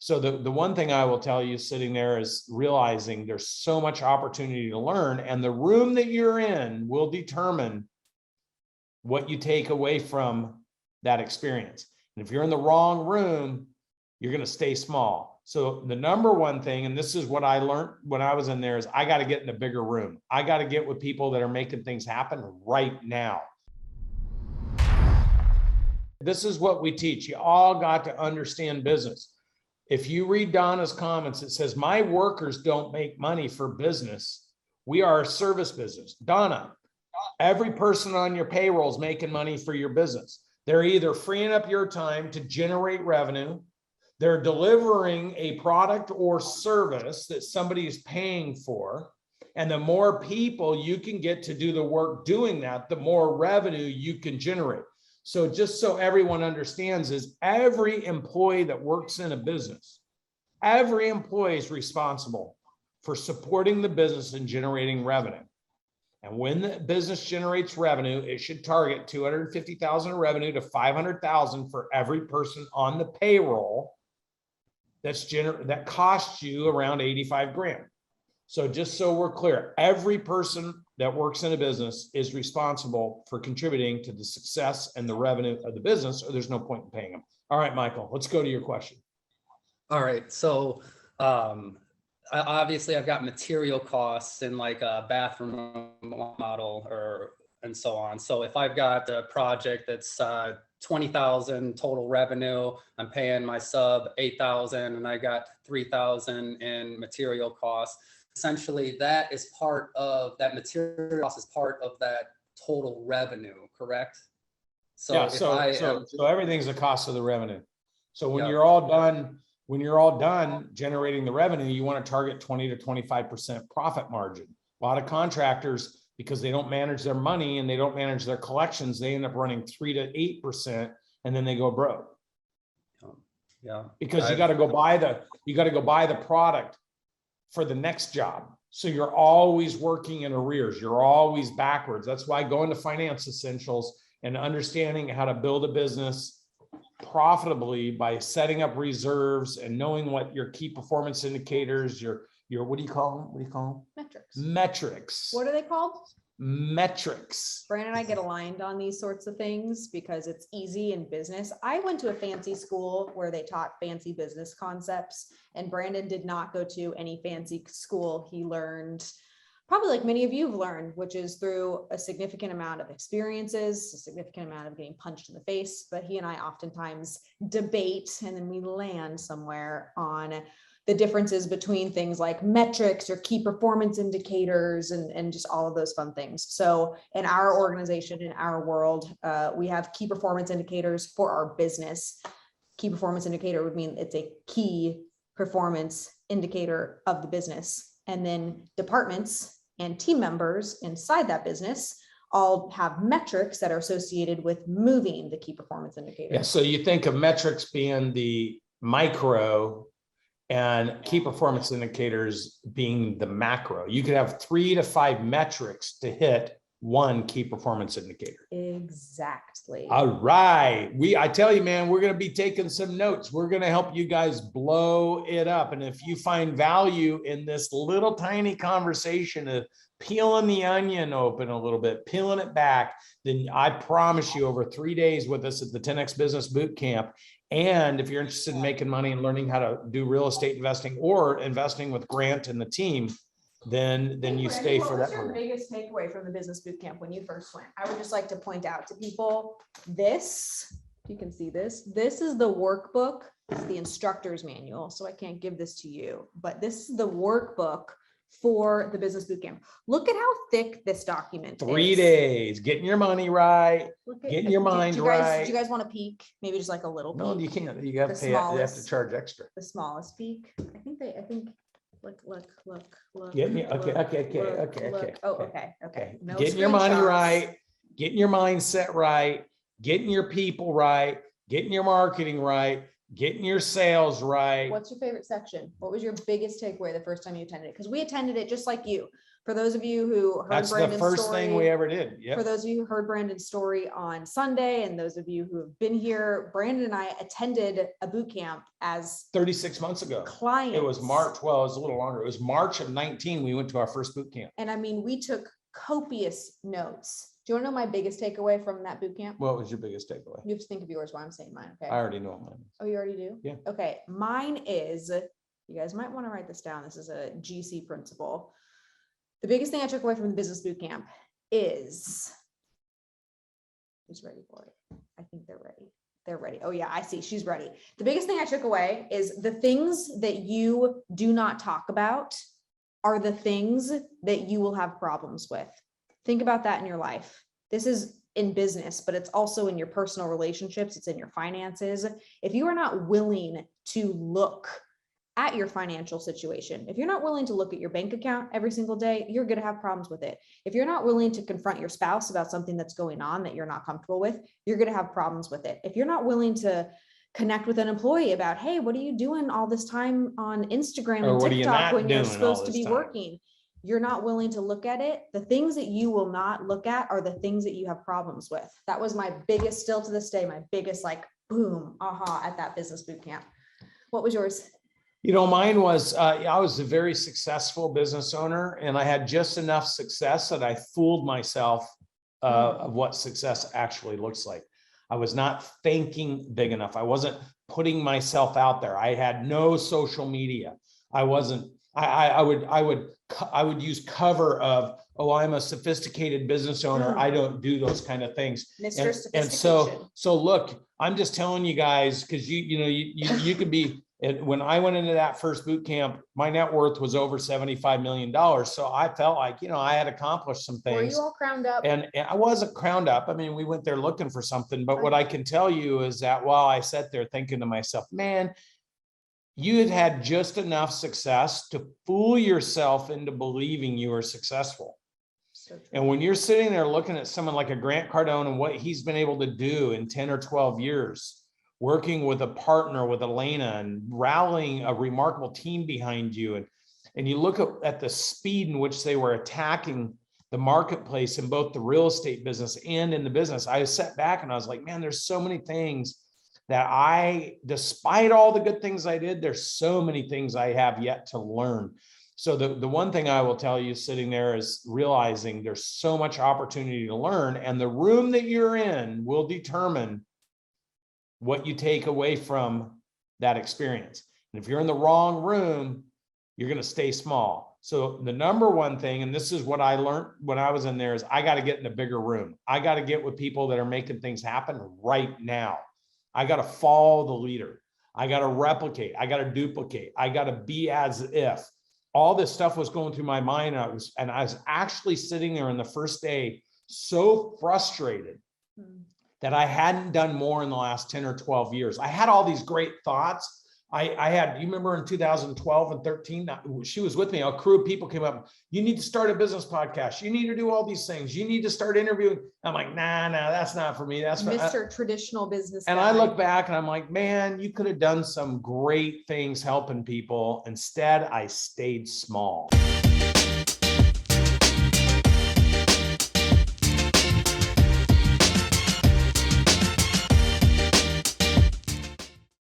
So the one thing I will tell you sitting there is realizing there's so much opportunity to learn, and the room that you're in will determine what you take away from that experience. And if you're in the wrong room, you're going to stay small. So the number one thing, and this is what I learned when I was in there, is I got to get in a bigger room. I got to get with people that are making things happen right now. This is what we teach. You all got to understand business. If you read Donna's comments, it says, my workers don't make money for business. We are a service business. Donna, every person on your payroll is making money for your business. They're either freeing up your time to generate revenue, they're delivering a product or service that somebody is paying for. And the more people you can get to do the work doing that, the more revenue you can generate. So just so everyone understands, is every employee that works in a business, every employee is responsible for supporting the business and generating revenue. And when the business generates revenue, it should target 250,000 of revenue to 500,000 for every person on the payroll that costs you around 85 grand. So just so we're clear, every person that works in a business is responsible for contributing to the success and the revenue of the business, or there's no point in paying them. All right, Michael, let's go to your question. All right. So obviously I've got material costs in like a bathroom model and so on. So if I've got a project that's 20,000 total revenue, I'm paying my sub 8,000 and I got 3,000 in material costs. Essentially, that is part of that material cost is part of that total revenue, correct? So yeah, so everything's a cost of the revenue. So when you're all done generating the revenue, you want to target 20 to 25% profit margin. A lot of contractors, because they don't manage their money and they don't manage their collections, they end up running 3 to 8% and then they go broke. Yeah. Because you got to go buy the product for the next job. So you're always working in arrears. You're always backwards. That's why going to Finance Essentials and understanding how to build a business profitably by setting up reserves and knowing what your key performance indicators, your what do you call them? Metrics. What are they called? Metrics. Brandon and I get aligned on these sorts of things because it's easy in business. I went to a fancy school where they taught fancy business concepts, and Brandon did not go to any fancy school. He learned probably like many of you have learned, which is through a significant amount of experiences, a significant amount of getting punched in the face. But he and I oftentimes debate, and then we land somewhere on the differences between things like metrics or key performance indicators and just all of those fun things. So in our organization, in our world, we have key performance indicators for our business. Key performance indicator would mean it's a key performance indicator of the business. And then departments and team members inside that business all have metrics that are associated with moving the key performance indicator. Yeah, so you think of metrics being the micro and key performance indicators being the macro. You could have 3 to 5 metrics to hit one key performance indicator. Exactly. All right. I tell you, man, we're going to be taking some notes. We're going to help you guys blow it up. And if you find value in this little tiny conversation of peeling the onion open a little bit, peeling it back, then I promise you over 3 days with us at the 10X Business Bootcamp. And if you're interested in making money and learning how to do real estate investing or investing with Grant and the team, then you stay for that. What was your biggest takeaway from the business boot camp when you first went? I would just like to point out to people this, you can see this is the workbook. It's the instructor's manual. So I can't give this to you, but this is the workbook for the business boot camp. Look at how thick this document 3 is. days, getting your money right, getting your mind right. Do you guys want to peek? Maybe just like a little peek? No, you can't. You got to pay. You have to charge extra. The smallest peek. I think. Look. Get me. Okay. Oh, okay. No getting your money screenshots. right, getting your mindset right, getting your people right, getting your marketing right, getting your sales right. What's your favorite section? What was your biggest takeaway the first time you attended it? Because we attended it just like you. For those of you who heard That's the Brandon's first thing we story, ever did. for Yep. those of you who heard Brandon's story on Sunday, and those of you who have been here, Brandon and I attended a boot camp as 36 months ago. clients. It was March. Well, it was a little longer. It was March of 19. We went to our first boot camp. And I mean, we took copious notes. Do you want to know my biggest takeaway from that boot camp? What was your biggest takeaway? You have to think of yours while I'm saying mine. Okay. I already know mine. Oh, you already do? Yeah. Okay. Mine is, you guys might want to write this down. This is a GC principle. The biggest thing I took away from the business boot camp is, who's ready for it? I think they're ready. They're ready. Oh yeah, I see. She's ready. The biggest thing I took away is the things that you do not talk about are the things that you will have problems with. Think about that in your life. This is in business, but it's also in your personal relationships. It's in your finances. If you are not willing to look at your financial situation, if you're not willing to look at your bank account every single day, you're going to have problems with it. If you're not willing to confront your spouse about something that's going on that you're not comfortable with, you're going to have problems with it. If you're not willing to connect with an employee about, hey, what are you doing all this time on Instagram Or and what are you TikTok not when you're doing all supposed to this be time? working? You're not willing to look at it. The things that you will not look at are the things that you have problems with. That was my biggest, still to this day, my biggest like boom, aha at that business boot camp. What was yours? You know, mine was, I was a very successful business owner, and I had just enough success that I fooled myself of what success actually looks like. I was not thinking big enough. I wasn't putting myself out there. I had no social media. I wasn't, I would use cover of, oh, I'm a sophisticated business owner. I don't do those kind of things. Mr. And Sophistication. so look, I'm just telling you guys, because you could be. And when I went into that first boot camp, my net worth was over $75 million. So I felt like, I had accomplished some Were things. you all crowned up? And I wasn't crowned up. I mean, we went there looking for something. But what I can tell you is that while I sat there thinking to myself, man, you had just enough success to fool yourself into believing you were successful. So true. And when you're sitting there looking at someone like a Grant Cardone and what he's been able to do in 10 or 12 years, working with a partner with Elena and rallying a remarkable team behind you. And you look at the speed in which they were attacking the marketplace in both the real estate business and in the business. I sat back and I was like, man, there's so many things that despite all the good things I did, there's so many things I have yet to learn. So the one thing I will tell you sitting there is realizing there's so much opportunity to learn, and the room that you're in will determine what you take away from that experience. And if you're in the wrong room, you're going to stay small. So the number one thing, and this is what I learned when I was in there, is I got to get in a bigger room. I got to get with people that are making things happen right now. I got to follow the leader. I got to replicate. I got to duplicate. I got to be as if. All this stuff was going through my mind. And I was actually sitting there on the first day so frustrated that I hadn't done more in the last 10 or 12 years. I had all these great thoughts. I had, you remember in 2012 and 13, she was with me, a crew of people came up, you need to start a business podcast. You need to do all these things. You need to start interviewing. I'm like, nah, that's not for me. That's Mr. Traditional business and guy. I look back and I'm like, man, you could have done some great things helping people. Instead, I stayed small.